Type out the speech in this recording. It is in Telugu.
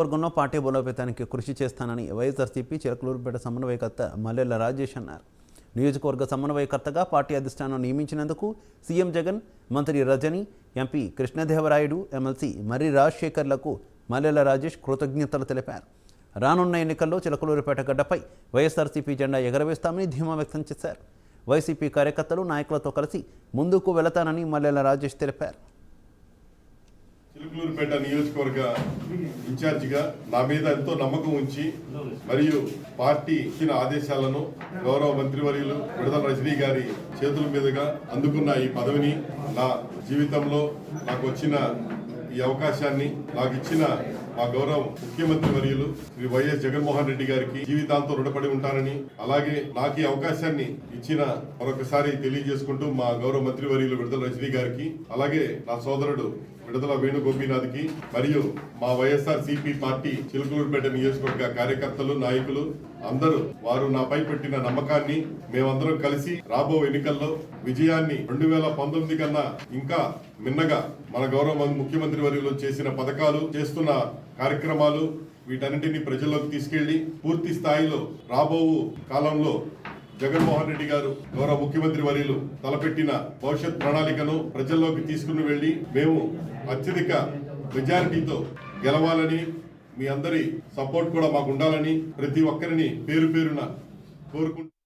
వర్గంలో పార్టీ బలోపేతానికి కృషి చేస్తానని వైఎస్ఆర్సీపీ చిలకలూరుపేట సమన్వయకర్త మల్లెల రాజేష్ అన్నారు. నియోజకవర్గ సమన్వయకర్తగా పార్టీ అధిష్టానం నియమించినందుకు సీఎం జగన్, మంత్రి రజని, ఎంపీ కృష్ణదేవరాయుడు, ఎమ్మెల్సీ మర్రి రాజశేఖర్లకు మల్లెల రాజేష్ కృతజ్ఞతలు తెలిపారు. రానున్న ఎన్నికల్లో చిలకలూరుపేట గడ్డపై వైఎస్ఆర్సీపీ జెండా ఎగరవేస్తామని ధీమా వ్యక్తం చేశారు. వైసీపీ కార్యకర్తలు, నాయకులతో కలిసి ముందుకు వెళతానని మల్లెల రాజేష్ తెలిపారు. చిలకలూరుపేట నియోజకవర్గ ఇన్ఛార్జిగా నా మీద ఎంతో నమ్మకం ఉంచి మరియు పార్టీ ఇచ్చిన ఆదేశాలను గౌరవ మంత్రివర్యులు విడుదల రజనీ గారి చేతుల మీదుగా అందుకున్న ఈ పదవిని నా జీవితంలో నాకు వచ్చిన ఈ అవకాశాన్ని నాకు ఇచ్చిన మా గౌరవ ముఖ్యమంత్రి వర్యులు శ్రీ వైఎస్ జగన్మోహన్ రెడ్డి గారికి జీవితాంతం రుణపడి ఉంటానని, అలాగే నాకు ఈ అవకాశాన్ని ఇచ్చిన మరొకసారి తెలియజేసుకుంటూ మా గౌరవ మంత్రి వర్యులు విడుదల రజనీ గారికి, అలాగే నా సోదరుడు విడుదల వేణుగోపీనాథ్కి మరియు మా వైఎస్ఆర్సీపీ పార్టీ చిలకలూరుపేట నియోజకవర్గ కార్యకర్తలు, నాయకులు అందరూ వారు నాపై పెట్టిన నమ్మకాన్ని మేమందరం కలిసి రాబో ఎన్నికల్లో విజయాన్ని 2019 కన్నా ఇంకా మిన్నగా మన గౌరవ ముఖ్యమంత్రి వర్యులు చేసిన పథకాలు, చేస్తున్న కార్యక్రమాలు వీటన్నిటిని ప్రజల్లోకి తీసుకెళ్లి పూర్తి స్థాయిలో రాబో కాలంలో జగన్మోహన్ రెడ్డి గారు గౌరవ ముఖ్యమంత్రి వర్యులు తలపెట్టిన భవిష్యత్ ప్రణాళికను ప్రజల్లోకి తీసుకుని వెళ్లి మేము అత్యధిక మెజారిటీతో గెలవాలని, మీ అందరి సపోర్ట్ కూడా మాకు ఉండాలని ప్రతి ఒక్కరిని పేరు పేరున కోరుకుంటున్నాను.